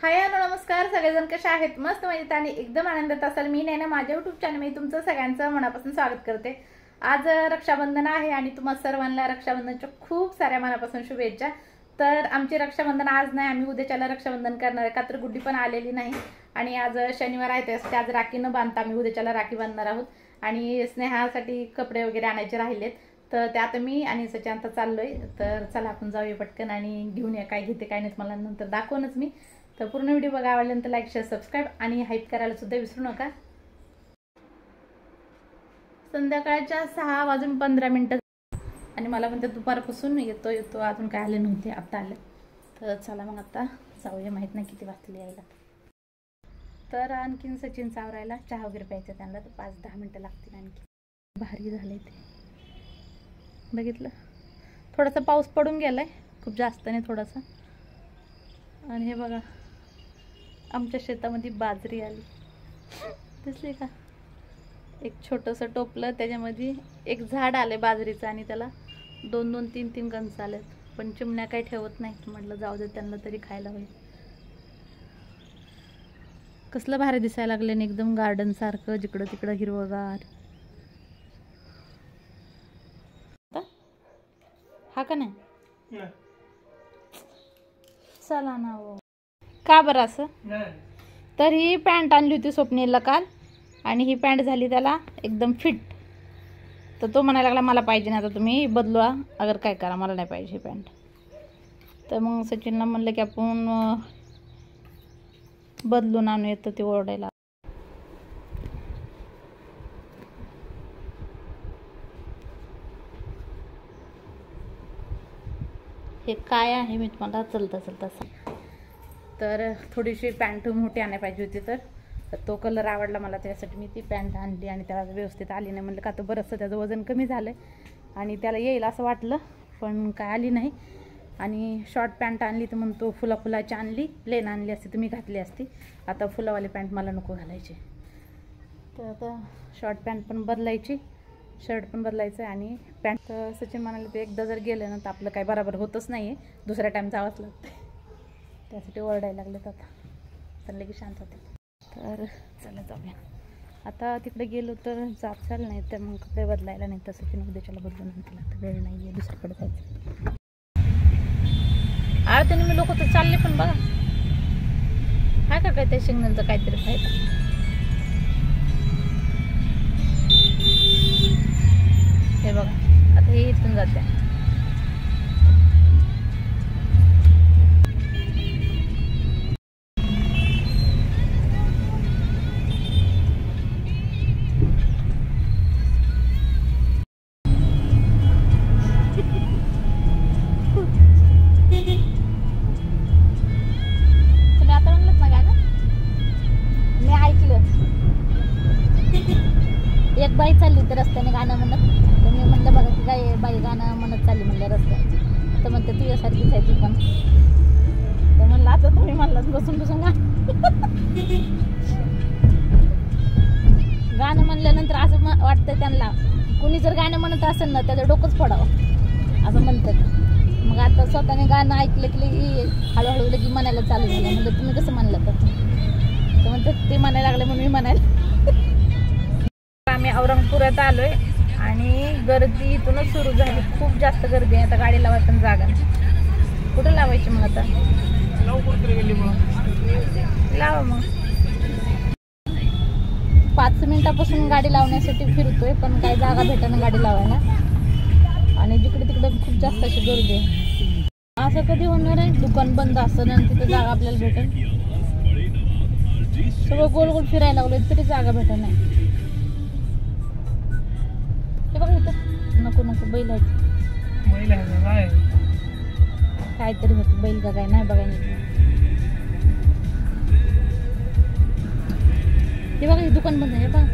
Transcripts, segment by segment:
Hi hello नमस्कार सगळेजण कशा आहेत मस्त मजेत आणि एकदम आनंदात असाल। मी नैना माझ्या YouTube चॅनल मध्ये तुमचं सगळ्यांचं मनापासून स्वागत करते। आज रक्षाबंधन आहे आणि तुम्हा सर्वांना रक्षाबंधनच्या खूप साऱ्या मनापासून शुभेच्छा। तर आमची रक्षाबंधन आज नाही, आम्ही उद्याच्याला रक्षाबंधन करणार आहे। का तर गुड्डी पण आलेली नाही आणि आज शनिवार आहे त्यासाठी आज राखी न बांधता आम्ही उद्याच्याला राखी बांधणार आहोत आणि स्नेहासाठी कपडे वगैरे आणायचे राहिलेत। तर ते आता मी आणि सचिन आता चाललोय। तर चला आपण जाऊया पटकन आणि घेऊन या काय घेते काय नाही मला नंतर दाखवूनच मी। तर पूर्ण व्हिडिओ बघा, आवडल्यानंतर लाईक शेअर सबस्क्राइब आणि हाईप करायला सुद्धा विसरू नका। संध्याकाळच्या 6:15 आणि मला म्हणते दुपारपासून येतो अजून काय आले नव्हते, आता आले। तर चला मग आता जाऊया, माहित नाही किती वाजले यायला। तर आणखीन सचिन सावरायला चहा वगैरे प्यायचा त्यांना, तर 5-10 मिनिटं लागतील। आणखी भारी झाले ते बघितलं, थोडासा पाऊस पडून गेलाय, खूप जास्त नाही थोडासा। आणि हे बघा आमच्या शेतामध्ये बाजरी आली, दिसली का? एक छोटंसं टोपलं त्याच्यामध्ये एक झाड आले बाजरीचं आणि त्याला 2-2, 3-3 गंज आलेत। पण चिमण्या काही ठेवत नाही, म्हटलं जाऊ दे त्यांना तरी खायला होईल। कसलं भारी दिसायला लागले ना, एकदम गार्डन सारखं, जिकडं तिकडं हिरवगार। हा का नाही चला ना हो, का बरं असं? तर ही पॅन्ट आणली होती स्वप्नीलला काल आणि ही पॅन्ट झाली त्याला एकदम फिट। तर तो म्हणायला लागला मला पाहिजे नाही, आता तुम्ही बदलवा, अगर काय करा मला नाही पाहिजे ही पॅन्ट। तर मग सचिनला म्हणलं की आपण बदलून आणू, येतं ते ओरडायला। हे काय आहे मी तुम्हाला चलता चलता सांग। तर थोडीशी पॅन्ट मोठी आणायला पाहिजे होती, तर तो कलर आवडला मला, त्यासाठी मी ती पॅन्ट आणली आणि त्याला व्यवस्थित आली नाही। म्हणलं का तर बरंचसं त्याचं वजन कमी झालं आणि त्याला येईल असं वाटलं, पण काय आली नाही। आणि शॉर्ट पॅन्ट आणली तर म्हणतो फुलाची आणली, प्लेन आणली असती तुम्ही घातली असती, आता फुलावाली पॅन्ट मला नको घालायची। तर आता शॉर्ट पॅन्ट पण बदलायची, शर्ट पण बदलायचं आहे आणि पॅन्ट। तर सचिन म्हणाले ते एकदा जर गेलं ना तर आपलं काय बरोबर होतच नाही आहे, दुसऱ्या टाईम जावंच लागतं, त्यासाठी ओरडायला लागलेत। आता चालले की शांत होते। तर चला जाऊया आता, तिकडे गेलो तर जात चाल नाही तर मग कपडे बदलायला नाही, तर सचिन उद्याच्याला बदलून आणतील, आता वेळ नाही आहे दुसरीकडे जायचं। त्याने मी लोक तर चालले, पण बघा हाय का काय त्या सिग्नलचा काहीतरी फायदा। हे बघा आता हे इथून जाते। तुम्ही आता म्हणलं ना गाणं, मी ऐकलं एक बाई चालली तर रस्त्याने गाणं म्हणत, तर मी म्हणलं बघा की काय बाई गाणं म्हणत चालली म्हणलं रस्त्यात, तर म्हणते तुझ्यासारखीच आहे ती पण। तर म्हणलं आता तुम्ही म्हणलाच बसून गाणं म्हणल्यानंतर असं वाटतं त्यांना, कुणी जर गाणं म्हणत असेल ना त्याचं डोकंच फोडावं असं म्हणतात। मग आता स्वतःने गाणं ऐकलं की हळूहळू लगी म्हणायला चालू झालं। म्हणलं तुम्ही कसं म्हणलं? तर म्हणतात ते म्हणायला लागले म्हणून मी म्हणायला। आम्ही औरंगपुरात आलोय आणि गर्दी इथूनच सुरू झाली, खूप जास्त गर्दी आहे। आता गाडी लावायला पण जागा नाही, कुठं लावायची मग आता? लावा मग। 5 मिनिटापासून गाडी लावण्यासाठी फिरतोय, पण काही जागा भेटेना गाडी लावायला आणि जिकडे तिकडे खूप जास्त अशी गर्दी आहे। असं कधी होणार आहे दुकान बंद असतं आणि तिथे जागा आपल्याला भेटेल? सगळं गोल गोल फिरायला लागलं तरी जागा भेटत नाही। हे बघा इथं नको नको बैल आहे, काहीतरी होतं बैल का काय नाही बघायला। हे बघा हे दुकान बंद आहे बघा।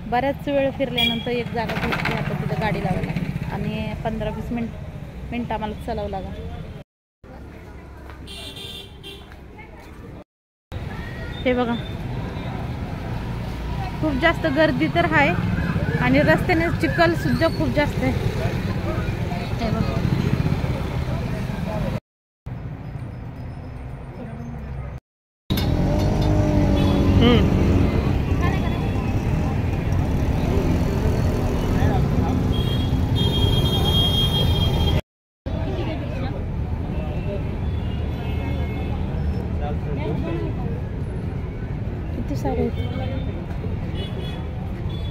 बऱ्याच वेळ फिरल्यानंतर एक जागा भेटली, आता तिथं गाडी लावायला आणि 15-20 मिनिट आम्हाला चालावं लागेल। हे बघा खूप जास्त गर्दी तर आहे आणि रस्त्याने चिखल सुद्धा खूप जास्त आहे। हे बघ. किती सारे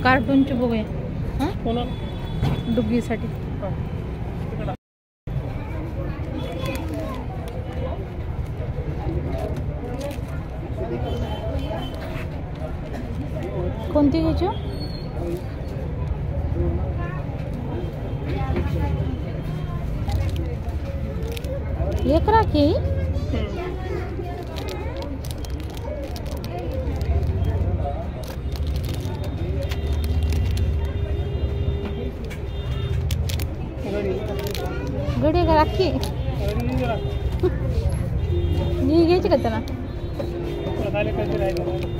कार्टूनचे बघूया. हां डुग्गीसाठी. कोणती घ्यायची? एक राखी. गडी का राखी ही घ्यायची का त्यांना?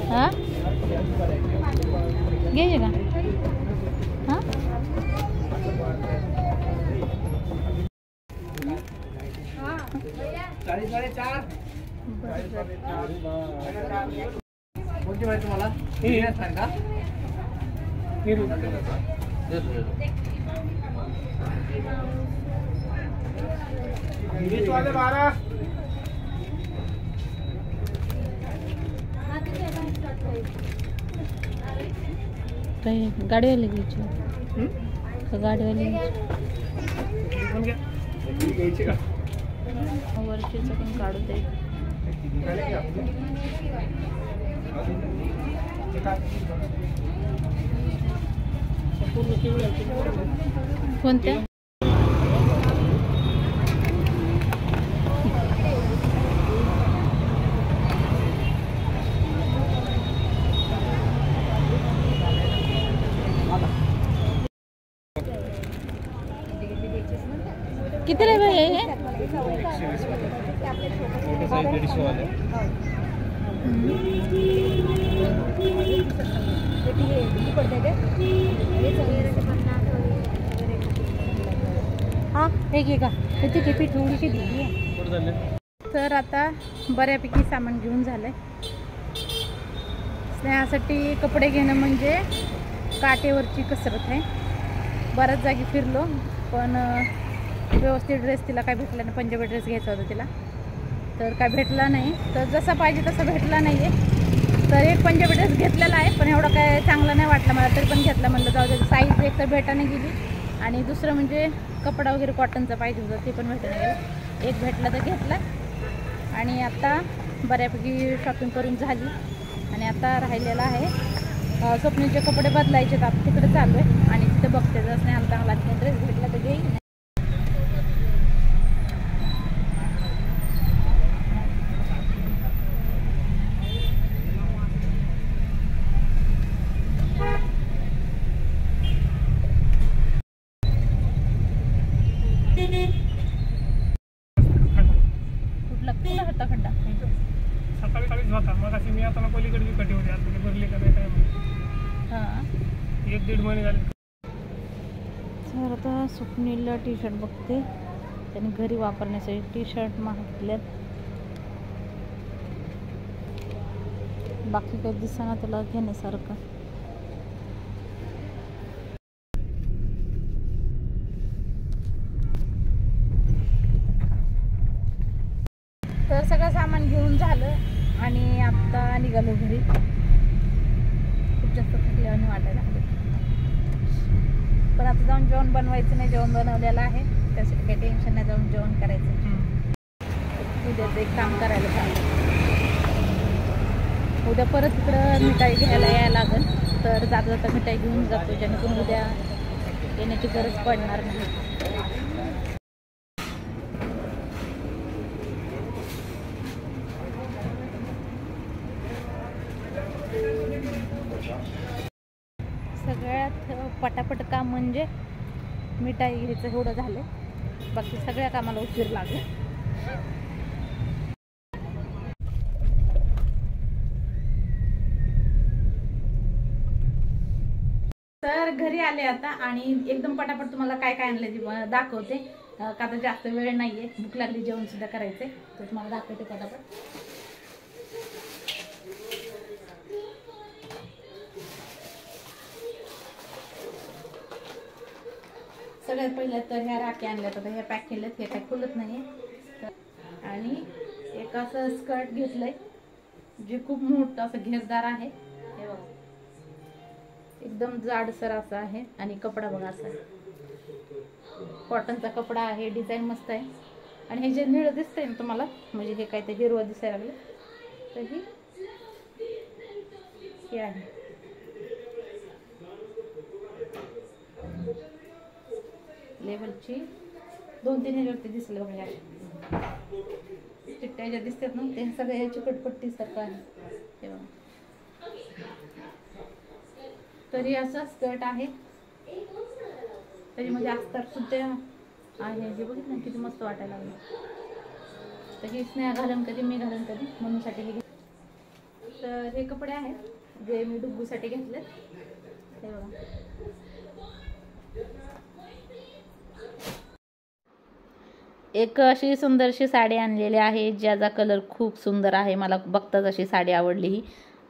हां घ्यायची का? हां कोणती माहिती तुम्हाला? सांगा. काही गाडीवाली घ्यायची का? गाडीवाली घ्यायची का? वरचीचं पण काढू दे. कोणत्या? किती रे भाई हे? हा हे घे का? त्याची टिपी थोडीशी दिली आहे. तर आता बऱ्यापैकी सामान घेऊन झालंय. स्नेहासाठी कपडे घेणं म्हणजे काटेवरची कसरत आहे. बऱ्याच जागी फिरलो पण व्यवस्थित ड्रेस तिला काय भेटला नाही. पंजाबी ड्रेस घ्यायचा होता तिला तर काय भेटला नाही. तर जसा पाहिजे तसा भेटला नाही आहे. तर एक पंजाबी ड्रेस घेतलेला आहे पण एवढा काय चांगला नाही वाटला मला, तरी पण घेतला. म्हणलं जाऊ दे. साईज एक तर भेटाने गेली आणि दुसरं म्हणजे कपडा वगैरे कॉटनचा पाहिजे होता ते पण भेटायला गेलं. एक भेटला तर घेतला आणि आता बऱ्यापैकी शॉपिंग करून झाली आणि आता राहिलेला आहे स्वप्नीचे कपडे बदलायचे. तर आता तिकडे चालू आहे आणि तिथे बघते जर स्नेहाला चांगला ड्रेस भेटला तर घेईन. कुठला होता खड्डा? सकाळी काळीच होता. मग अशी मी आता पलीकडे विकटी होती. आता भरली का नाही काय माहिती. हां 1-1.5 महिने झाले. तर आता स्वप्नीलला टी शर्ट बघते. त्याने घरी वापरण्यासाठी टी शर्ट मागितल्यात. बाकी काही दिसना त्याला घेण्यासारखं. तर सगळं सामान घेऊन झालं आणि आता निघालो घरी. खूप जास्त थकल्याने वाटायला लागले पण आता जाऊन जेवण बनवायचं नाही. जेवण बनवलेलं आहे त्यासाठी काही टेन्शन नाही. जाऊन जेवण करायचं. उद्याचं एक काम करायला चाललं. उद्या परत इकडं मिठाई घ्यायला यायला लागेल. तर जाता जाता मिठाई घेऊन जातो जेणेकरून उद्या येण्याची गरज पडणार नाही. सगळ्यात पटापट काम म्हणजे मिठाई घ्यायचं एवढं झालं. बाकी सगळ्या कामाला उशीर लागला. तर घरी आले आता आणि एकदम पटापट तुम्हाला काय काय आणलं ते दाखवते. का तर जास्त वेळ नाहीये, भूक लागली, जेवण सुद्धा करायचंय. तर तुम्हाला दाखवते पटापट. सगळ्यात पहिल्या तर ह्या राखी आणल्या तर ह्या पॅक केल्यात, हे काही खुलत नाहीये. आणि एक असं स्कर्ट घेतलंय जे खूप मोठं असं घेरदार आहे. हे बघा, एकदम जाडसर असं आहे आणि कपडा बघा असा आहे, कॉटनचा कपडा आहे, डिझाईन मस्त आहे. आणि हे जे निळं दिसतंय ना तुम्हाला, म्हणजे हे काय ते हिरवं दिसायला लागलं, तर हे आहे. लेवलची 2-3 ह्याच्यावरती दिसले बघा, चिट्ट्या ज्या दिसतात ना ते सगळ्या ह्याची पटपट्टी सारखं आहे. हे बघा, तरी असं स्कर्ट आहे, त्याच्यामध्ये अस्तर सुद्धा आहे. हे बघितलं किती मस्त वाटायला लागलं. तर हे स्नेहा घालून कधी, मी घालून कधी, मम्मीसाठी हे. तर हे कपडे आहेत जे मी डुग्गूसाठी घेतले. हे बघा, एक अशी सुंदरशी साडी आणलेली आहे ज्याचा कलर खूप सुंदर आहे. मला बघताच अशी साडी आवडली ही.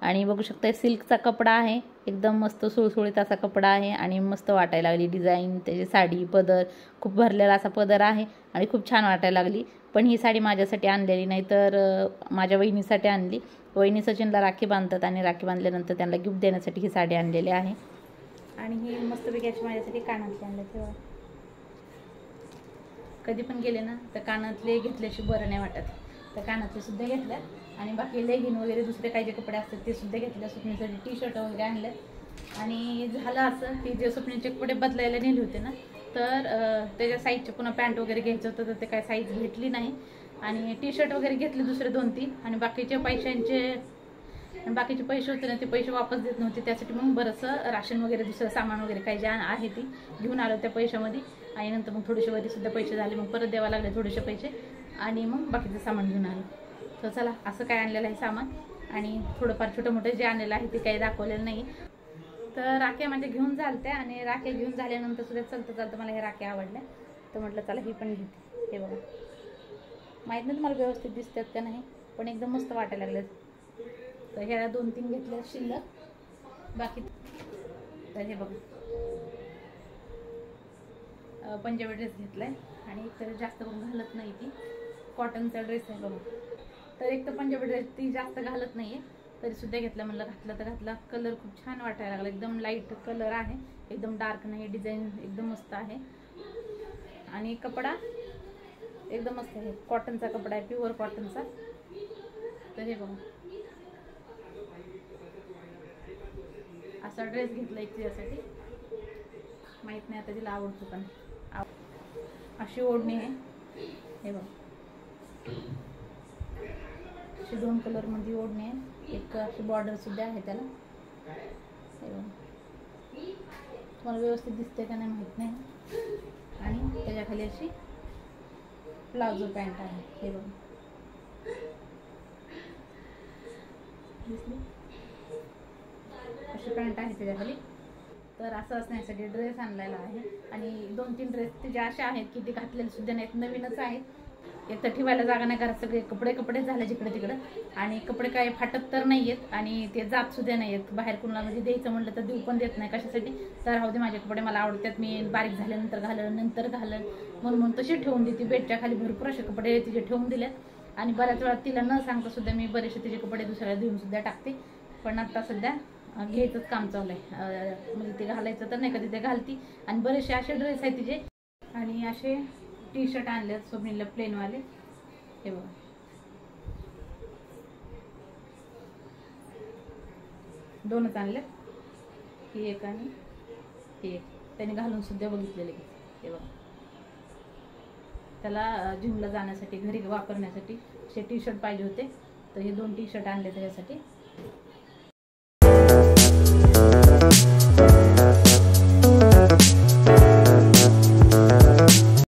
आणि बघू शकता सिल्कचा कपडा आहे, एकदम मस्त सुळसुळीत असा कपडा आहे आणि मस्त वाटायला लागली डिझाईन. त्याची साडी पदर खूप भरलेला असा पदर आहे आणि खूप छान वाटायला लागली. पण ही साडी माझ्यासाठी आणलेली नाही, तर माझ्या वहिनीसाठी आणली. वहिनी सचिनला राखी बांधतात आणि राखी बांधल्यानंतर त्यांना गिफ्ट देण्यासाठी ही साडी आणलेली आहे. आणि ही मस्तपैकी अशी माझ्यासाठी कानातली आणली. तेव्हा कधी पण गेले ना तर कानातले घेतल्याशी बरं नाही वाटत, तर कानातले सुद्धा घेतल्या. आणि बाकी लेगिन वगैरे दुसरे काही जे कपडे असतात ते सुद्धा घेतले. स्वप्नीसाठी टी-शर्ट वगैरे आणले. आणि झालं असं की जे स्वप्नीचे कपडे बदलायला नेले होते ना, तर त्याच्या साईजचे पुन्हा पॅन्ट वगैरे घ्यायचं होतं, तर ते काय साईज भेटली नाही. आणि टी-शर्ट वगैरे घेतले दुसरे 2-3. आणि बाकीचे पैसे होते ना ते पैसे वापस देत नव्हते, त्यासाठी मग बरंचसं राशन वगैरे दुसरं सामान वगैरे काही जे आहे ते घेऊन आलो त्या पैशामध्ये. आणि नंतर मग थोडेसे वरी सुद्धा पैसे झाले, मग परत द्यावा लागले थोडेसे पैसे आणि मग बाकीचं सामान घेऊन आलो. तर चला, असं काय आणलेलं आहे सामान. आणि थोडंफार छोटं मोठं जे आणलेलं आहे ते काही दाखवलेलं नाही. तर राख्या म्हणजे घेऊन झालत्या आणि राख्या घेऊन झाल्यानंतर सुद्धा चालतं मला हे राख्या आवडल्या, तर म्हटलं चला ही पण घेते. हे बघा, माहीत नाही तुम्हाला व्यवस्थित दिसतात का नाही, पण एकदम मस्त वाटायला लागलेत. तर ह्या 2-3 घेतल्या शिल्लक, बाकी. तर हे बघा, पंजाबी ड्रेस घेतलाय आणि तर जास्त करून घालत नाही, ती कॉटनचा ड्रेस आहे बघा. तर एक तर पंजाबी ड्रेस ती जास्त घालत नाहीये, तरी सुद्धा घेतला. म्हणलं घातला तर घातला. कलर खूप छान वाटायला लागला, एकदम लाईट कलर आहे, एकदम डार्क नाही, डिझाईन एकदम मस्त आहे. आणि कपडा एकदम मस्त आहे, कॉटनचा कपडा आहे, प्युअर कॉटनचा. तर हे बघा, असा ड्रेस घेतलाय तिच्यासाठी, माहित नाही आता तिला आवडतो पण. अशी ओढणी आहे, हे बघा, अशी 2 कलरमध्ये ओढणी आहे. एक अशी बॉर्डर सुद्धा आहे त्याला. हे बघा, तुम्हाला व्यवस्थित दिसते का नाही माहीत नाही. आणि त्याच्याखाली अशी प्लाझो पॅन्ट आहे. हे बघा, दिसली अशी पॅन्ट आहे त्याच्याखाली. तर असं असण्यासाठी ड्रेस आणलेला आहे. आणि 2-3 ड्रेस तिचे असे आहेत की ते घातलेले सुद्धा नाहीत, नवीनच आहेत. एक तर ठेवायला जागा नाही, घरात सगळे कपडे झाले जिकडे तिकडं. आणि कपडे काय फाटत तर नाही आहेत आणि ते जात सुद्धा नाही आहेत. बाहेर कुणाला म्हणजे द्यायचं म्हटलं तर देऊ पण देत नाही. कशासाठी, तर राहू दे माझे कपडे मला आवडतात, मी बारीक झाल्यानंतर नंतर घालन म्हणून तसे ठेवून देते. बेडच्या खाली भरपूर असे कपडे तिचे ठेवून दिलेत. आणि बऱ्याच वेळा तिला न सांगता सुद्धा मी बरेचसे तिचे कपडे दुसऱ्याला देऊन सुद्धा टाकते. पण आता सध्या घ्यायचंच काम चालू आहे, म्हणजे ते घालायचं तर नाही, कधी ते घालती. आणि बरेचसे असे ड्रेस आहेत तिचे. आणि असे टी-शर्ट आणले स्वप्नीला प्लेनवाले. हे बघा, दोनच आणले, ही एक आणि ही एक. त्याने घालून सुद्धा बघितलेले. हे बघा, त्याला जिमला जाण्यासाठी, घरी वापरण्यासाठी असे टी-शर्ट पाहिजे होते, तर हे 2 टी-शर्ट आणले त्याच्यासाठी.